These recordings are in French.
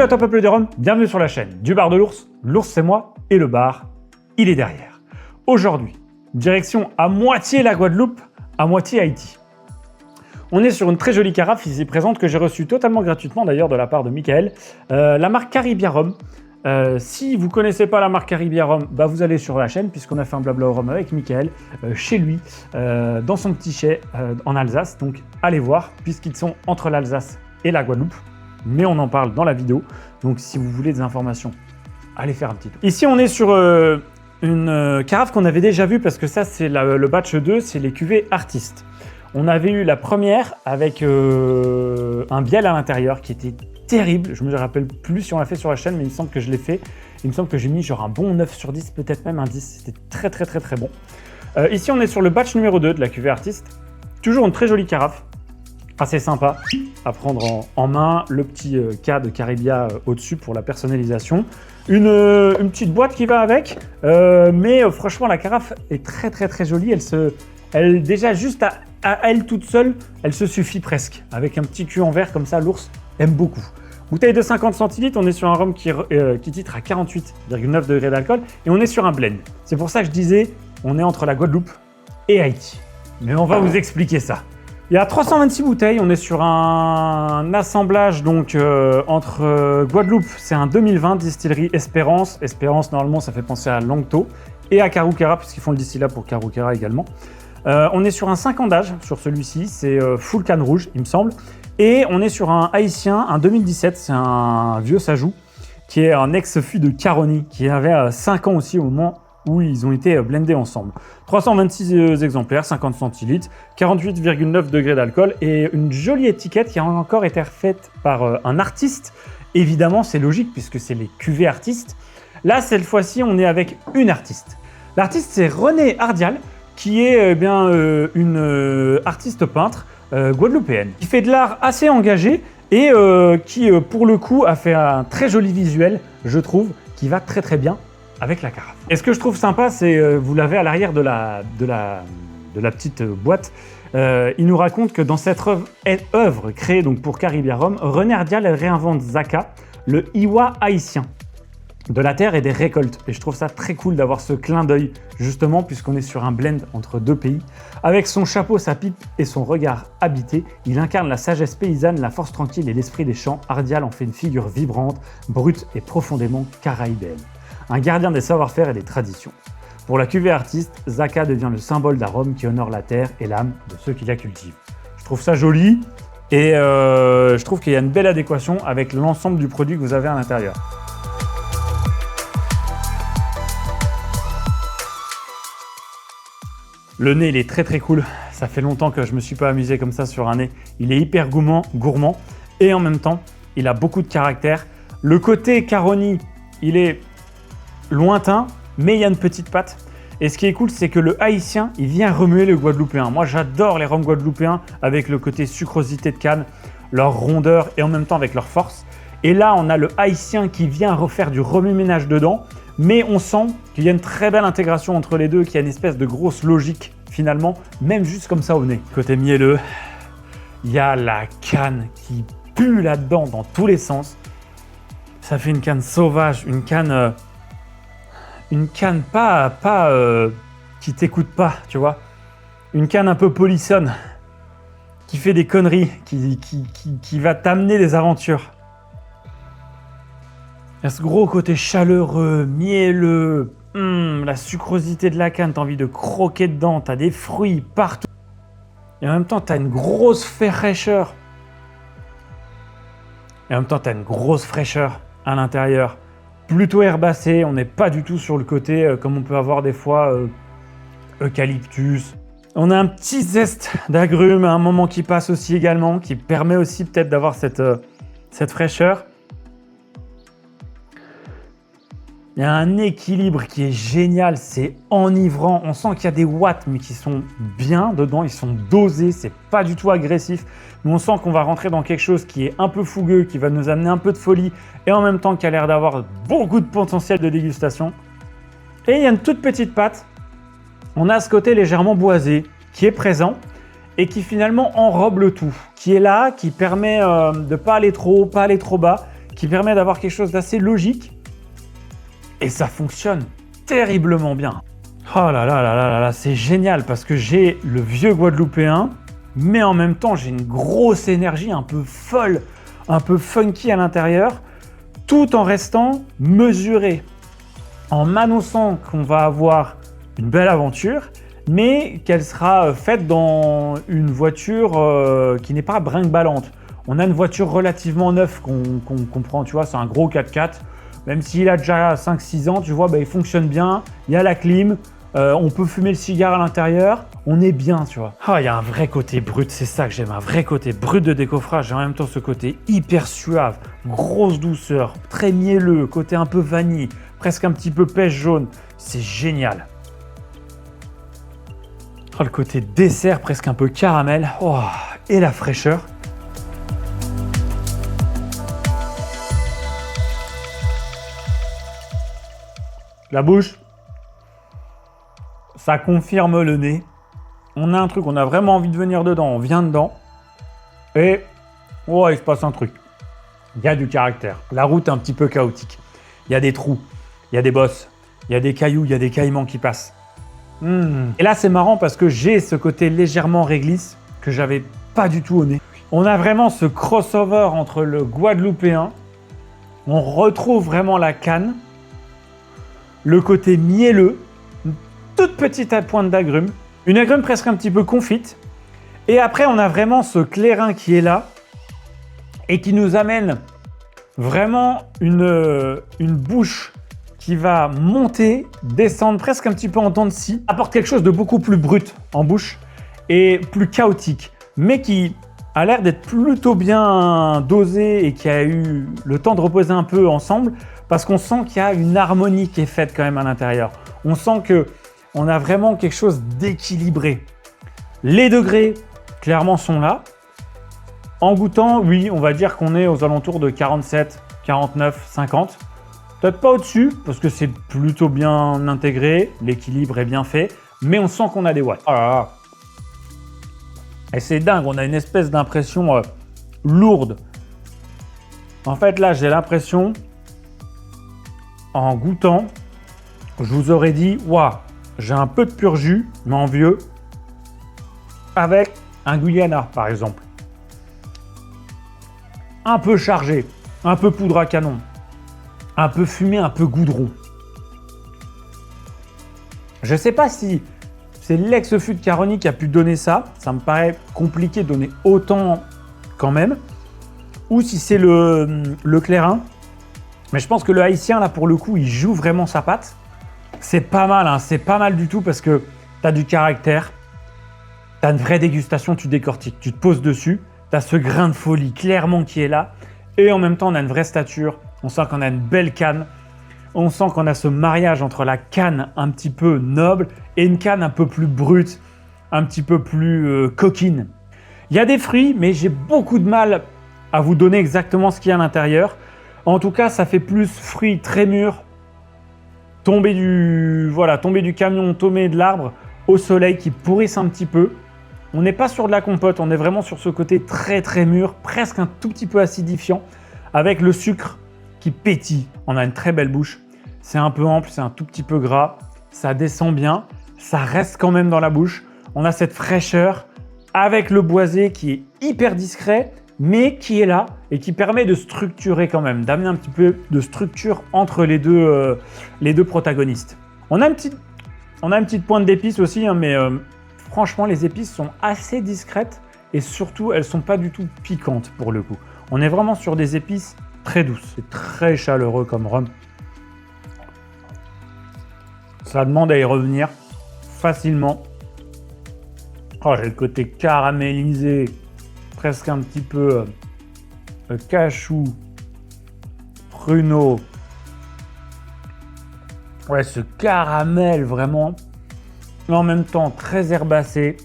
à toi peuple des Roms, bienvenue sur la chaîne du bar de l'ours. L'ours c'est moi et le bar, il est derrière. Aujourd'hui, direction à moitié la Guadeloupe, à moitié Haïti. On est sur une très jolie carafe ici présente que j'ai reçue totalement gratuitement d'ailleurs de la part de Michael. La marque Caribia Rum. Si vous ne connaissez pas la marque Caribia Rum, bah vous allez sur la chaîne puisqu'on a fait un blabla au rhum avec Michael chez lui, dans son petit chai en Alsace. Donc allez voir puisqu'ils sont entre l'Alsace et la Guadeloupe. Mais on en parle dans la vidéo. Donc si vous voulez des informations, allez faire un petit tour. Ici on est sur une carafe qu'on avait déjà vue parce que ça c'est le batch 2, c'est les cuvées artistes. On avait eu la première avec un biel à l'intérieur qui était terrible. Je me rappelle plus si on l'a fait sur la chaîne, mais il me semble que je l'ai fait. Il me semble que j'ai mis genre un bon 9 sur 10, peut-être même un 10. C'était très bon. Ici, on est sur le batch numéro 2 de la cuvée artiste. Toujours une très jolie carafe. Assez sympa à prendre en main. Le petit cas de Caribia au-dessus pour la personnalisation. Une petite boîte qui va avec. Mais franchement, la carafe est très jolie. Elle déjà juste à elle toute seule, elle se suffit presque. Avec un petit cul en verre comme ça, l'ours aime beaucoup. Bouteille de 50 centilitres, on est sur un rhum qui titre à 48,9 degrés d'alcool et on est sur un blend. C'est pour ça que je disais, on est entre la Guadeloupe et Haïti. Mais on va vous expliquer ça. Il y a 326 bouteilles, on est sur un assemblage donc entre Guadeloupe, c'est un 2020 distillerie Espérance. Espérance, normalement, ça fait penser à Langto et à Caroucara, puisqu'ils font le distillat pour Caroucara également. On est sur un 5 ans d'âge sur celui-ci, c'est full canne rouge, il me semble. Et on est sur un haïtien, un 2017, c'est un vieux sajou, qui est un ex-fût de Caroni, qui avait 5 ans aussi au moment où ils ont été blendés ensemble. 326 exemplaires, 50 centilitres, 48,9 degrés d'alcool et une jolie étiquette qui a encore été faite par un artiste. Évidemment, c'est logique puisque c'est les cuvées artistes. Là, cette fois-ci, on est avec une artiste. L'artiste, c'est Renée Hardial, qui est une artiste peintre guadeloupéenne, qui fait de l'art assez engagé et qui, pour le coup, a fait un très joli visuel, je trouve, qui va très bien avec la carafe. Et ce que je trouve sympa, c'est vous l'avez à l'arrière de la petite boîte. Il nous raconte que dans cette œuvre créée donc pour Caribia Rum, Renée Hardial réinvente Zaka, le Iwa haïtien de la terre et des récoltes. Et je trouve ça très cool d'avoir ce clin d'œil, justement, puisqu'on est sur un blend entre deux pays. Avec son chapeau, sa pipe et son regard habité, il incarne la sagesse paysanne, la force tranquille et l'esprit des champs. Hardial en fait une figure vibrante, brute et profondément caraïbéenne. Un gardien des savoir-faire et des traditions. Pour la cuvée artiste, Zaka devient le symbole d'un rhum qui honore la terre et l'âme de ceux qui la cultivent. Je trouve ça joli et je trouve qu'il y a une belle adéquation avec l'ensemble du produit que vous avez à l'intérieur. Le nez, il est très cool. Ça fait longtemps que je ne me suis pas amusé comme ça sur un nez. Il est hyper gourmand et en même temps, il a beaucoup de caractère. Le côté Caroni, il est lointain, mais il y a une petite patte. Et ce qui est cool, c'est que le haïtien, il vient remuer le guadeloupéen. Moi, j'adore les rhums guadeloupéens avec le côté sucrosité de canne, leur rondeur et en même temps avec leur force. Et là, on a le haïtien qui vient refaire du remue-ménage dedans. Mais on sent qu'il y a une très belle intégration entre les deux, qu'il y a une espèce de grosse logique finalement, même juste comme ça au nez. Côté mielleux, il y a la canne qui pue là-dedans dans tous les sens. Ça fait une canne sauvage, une canne pas qui t'écoute pas, tu vois. Une canne un peu polissonne, qui fait des conneries, qui va t'amener des aventures. Il y a ce gros côté chaleureux, mielleux, la sucrosité de la canne, t'as envie de croquer dedans, t'as des fruits partout. Et en même temps, t'as une grosse fraîcheur. À l'intérieur. Plutôt herbacé, on n'est pas du tout sur le côté comme on peut avoir des fois eucalyptus. On a un petit zeste d'agrumes à un moment qui passe aussi également, qui permet aussi peut-être d'avoir cette fraîcheur. Il y a un équilibre qui est génial, c'est enivrant. On sent qu'il y a des watts, mais qui sont bien dedans, ils sont dosés, c'est pas du tout agressif. Mais on sent qu'on va rentrer dans quelque chose qui est un peu fougueux, qui va nous amener un peu de folie et en même temps qui a l'air d'avoir beaucoup de potentiel de dégustation. Et il y a une toute petite patte. On a ce côté légèrement boisé qui est présent et qui finalement enrobe le tout, qui est là, qui permet de ne pas aller trop haut, pas aller trop bas, qui permet d'avoir quelque chose d'assez logique. Et ça fonctionne terriblement bien. Oh là là là là là là, c'est génial parce que j'ai le vieux guadeloupéen, mais en même temps, j'ai une grosse énergie un peu folle, un peu funky à l'intérieur, tout en restant mesuré, en m'annonçant qu'on va avoir une belle aventure, mais qu'elle sera faite dans une voiture qui n'est pas brinque-ballante. On a une voiture relativement neuve qu'on prend, tu vois, c'est un gros 4x4. Même s'il a déjà 5-6 ans, tu vois, bah, il fonctionne bien, il y a la clim, on peut fumer le cigare à l'intérieur, on est bien, tu vois. Ah, il y a un vrai côté brut, c'est ça que j'aime, un vrai côté brut de décoffrage et en même temps ce côté hyper suave, grosse douceur, très mielleux, côté un peu vanille, presque un petit peu pêche jaune, c'est génial. Oh, le côté dessert, presque un peu caramel, oh, et la fraîcheur. La bouche, ça confirme le nez. On a un truc, on a vraiment envie de venir dedans, on vient dedans. Et, oh, il se passe un truc. Il y a du caractère. La route est un petit peu chaotique. Il y a des trous, il y a des bosses, il y a des cailloux, il y a des caillements qui passent. Et là, c'est marrant parce que j'ai ce côté légèrement réglisse que j'avais pas du tout au nez. On a vraiment ce crossover entre le guadeloupéen. On retrouve vraiment la canne. Le côté mielleux, une toute petite pointe d'agrumes, une agrume presque un petit peu confite. Et après, on a vraiment ce clairin qui est là et qui nous amène vraiment une bouche qui va monter, descendre presque un petit peu en dents de scie, apporte quelque chose de beaucoup plus brut en bouche et plus chaotique, mais qui a l'air d'être plutôt bien dosé et qui a eu le temps de reposer un peu ensemble. Parce qu'on sent qu'il y a une harmonie qui est faite quand même à l'intérieur. On sent qu'on a vraiment quelque chose d'équilibré. Les degrés, clairement, sont là. En goûtant, oui, on va dire qu'on est aux alentours de 47, 49, 50. Peut-être pas au-dessus, parce que c'est plutôt bien intégré, l'équilibre est bien fait, mais on sent qu'on a des watts. Oh là là. Et c'est dingue, on a une espèce d'impression lourde. En fait, là, j'ai l'impression... En goûtant, je vous aurais dit, waouh, j'ai un peu de pur jus, mais en vieux, avec un Guyana, par exemple. Un peu chargé, un peu poudre à canon, un peu fumé, un peu goudron. Je ne sais pas si c'est l'ex-fût de Caroni qui a pu donner ça. Ça me paraît compliqué de donner autant quand même. Ou si c'est le clairin. Mais je pense que le haïtien, là, pour le coup, il joue vraiment sa patte. C'est pas mal, hein, c'est pas mal du tout parce que tu as du caractère, tu as une vraie dégustation, tu décortiques, tu te poses dessus, tu as ce grain de folie clairement qui est là. Et en même temps, on a une vraie stature, on sent qu'on a une belle canne, on sent qu'on a ce mariage entre la canne un petit peu noble et une canne un peu plus brute, un petit peu plus coquine. Il y a des fruits, mais j'ai beaucoup de mal à vous donner exactement ce qu'il y a à l'intérieur. En tout cas, ça fait plus fruits très mûrs, tomber du camion, tomber de l'arbre au soleil qui pourrissent un petit peu. On n'est pas sur de la compote, on est vraiment sur ce côté très très mûr, presque un tout petit peu acidifiant, avec le sucre qui pétille. On a une très belle bouche, c'est un peu ample, c'est un tout petit peu gras, ça descend bien, ça reste quand même dans la bouche. On a cette fraîcheur avec le boisé qui est hyper discret, mais qui est là et qui permet de structurer quand même, d'amener un petit peu de structure entre les deux protagonistes. On a une petite pointe d'épices aussi, hein, mais franchement, les épices sont assez discrètes et surtout, elles ne sont pas du tout piquantes pour le coup. On est vraiment sur des épices très douces. C'est très chaleureux comme rhum. Ça demande à y revenir facilement. Oh, j'ai le côté caramélisé, presque un petit peu cachou, pruneau. Ouais, ce caramel vraiment. Mais en même temps très herbacé.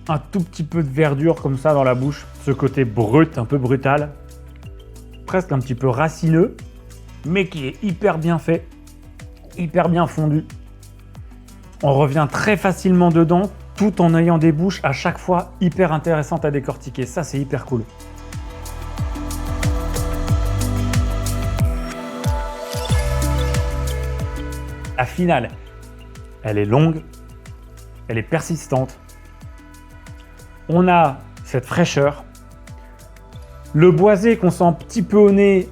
Un tout petit peu de verdure comme ça dans la bouche. Ce côté brut, un peu brutal. Presque un petit peu racineux, mais qui est hyper bien fait, hyper bien fondu. On revient très facilement dedans, tout en ayant des bouches à chaque fois hyper intéressantes à décortiquer. Ça, c'est hyper cool. La finale, elle est longue, elle est persistante. On a cette fraîcheur. Le boisé qu'on sent un petit peu au nez,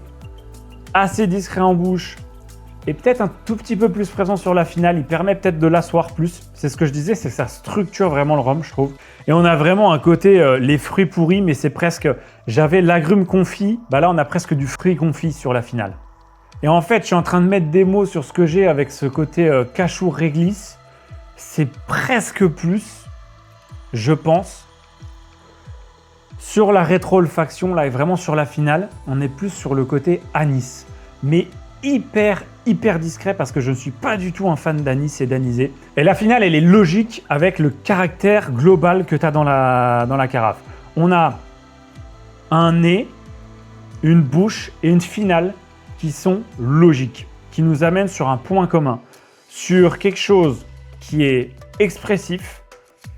assez discret en bouche, et peut-être un tout petit peu plus présent sur la finale. Il permet peut-être de l'asseoir plus. C'est ce que je disais, c'est que ça structure vraiment le rhum, je trouve. Et on a vraiment un côté, les fruits pourris, mais c'est presque... J'avais l'agrume confit, bah là on a presque du fruit confit sur la finale. Et en fait, je suis en train de mettre des mots sur ce que j'ai avec ce côté cachou réglisse. C'est presque plus, je pense, sur la rétro-olfaction, là, et vraiment sur la finale, on est plus sur le côté anis. Mais hyper discret parce que je ne suis pas du tout un fan d'anis et d'anisé. Et la finale, elle est logique avec le caractère global que tu as dans la carafe. On a un nez, une bouche et une finale qui sont logiques, qui nous amènent sur un point commun, sur quelque chose qui est expressif,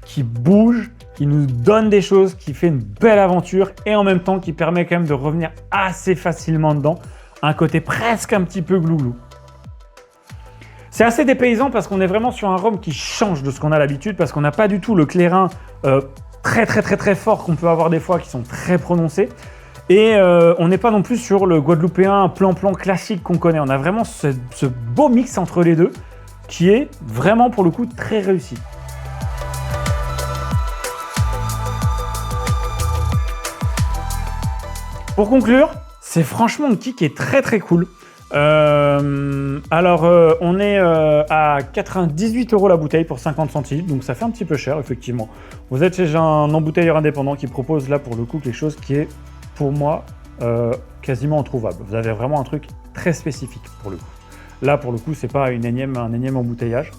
qui bouge, qui nous donne des choses, qui fait une belle aventure et en même temps qui permet quand même de revenir assez facilement dedans. Un côté presque un petit peu glouglou. C'est assez dépaysant parce qu'on est vraiment sur un rhum qui change de ce qu'on a l'habitude, parce qu'on n'a pas du tout le clairin très fort qu'on peut avoir des fois, qui sont très prononcés. Et on n'est pas non plus sur le guadeloupéen plan classique qu'on connaît. On a vraiment ce beau mix entre les deux qui est vraiment pour le coup très réussi. Pour conclure, c'est franchement un kit qui est très cool. On est à 98 € la bouteille pour 50 centilitres, donc ça fait un petit peu cher effectivement. Vous êtes chez un embouteilleur indépendant qui propose là pour le coup quelque chose qui est pour moi quasiment introuvable. Vous avez vraiment un truc très spécifique pour le coup. Là pour le coup c'est pas un énième embouteillage.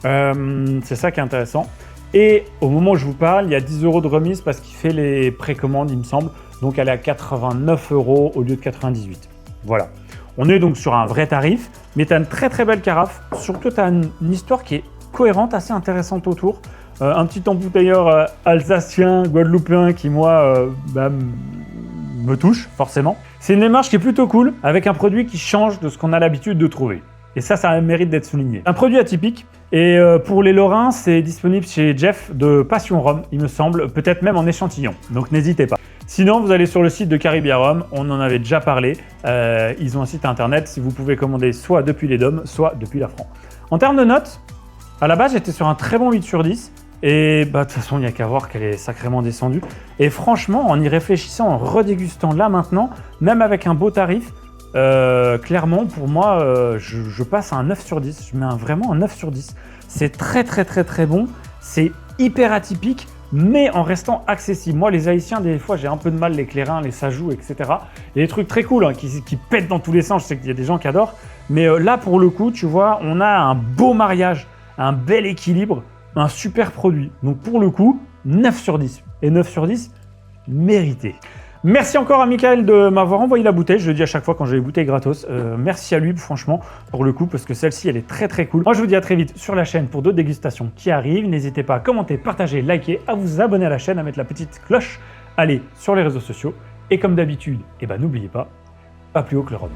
C'est ça qui est intéressant. Et au moment où je vous parle, il y a 10 € de remise parce qu'il fait les précommandes il me semble. Donc elle est à 89 € au lieu de 98. Voilà. On est donc sur un vrai tarif, mais tu as une très belle carafe. Surtout, tu as une histoire qui est cohérente, assez intéressante autour. Un petit embouteilleur alsacien, guadeloupéen qui, moi, me touche, forcément. C'est une démarche qui est plutôt cool, avec un produit qui change de ce qu'on a l'habitude de trouver. Et ça a le mérite d'être souligné. Un produit atypique. Et pour les Lorrains, c'est disponible chez Jeff de Passion Rhum, il me semble, peut-être même en échantillon. Donc n'hésitez pas. Sinon, vous allez sur le site de Caribia Rhum, on en avait déjà parlé. Ils ont un site internet, si vous pouvez commander soit depuis les DOM, soit depuis la France. En termes de notes, à la base, j'étais sur un très bon 8 sur 10. Et de toute façon, il n'y a qu'à voir qu'elle est sacrément descendue. Et franchement, en y réfléchissant, en redégustant là maintenant, même avec un beau tarif, clairement, pour moi, je passe à un 9 sur 10. Je mets vraiment un 9 sur 10. C'est très bon. C'est hyper atypique, mais en restant accessible. Moi, les Haïtiens, des fois, j'ai un peu de mal, les clairins, les sajous, etc. Il y a des trucs très cool qui pètent dans tous les sens. Je sais qu'il y a des gens qui adorent. Mais là, pour le coup, tu vois, on a un beau mariage, un bel équilibre, un super produit. Donc, pour le coup, 9 sur 10. Et 9 sur 10, mérité. Merci encore à Michael de m'avoir envoyé la bouteille. Je le dis à chaque fois quand j'ai les bouteilles gratos. Merci à lui, franchement, pour le coup, parce que celle-ci, elle est très cool. Moi, je vous dis à très vite sur la chaîne pour d'autres dégustations qui arrivent. N'hésitez pas à commenter, partager, liker, à vous abonner à la chaîne, à mettre la petite cloche. Allez sur les réseaux sociaux. Et comme d'habitude, n'oubliez pas plus haut que le rhum.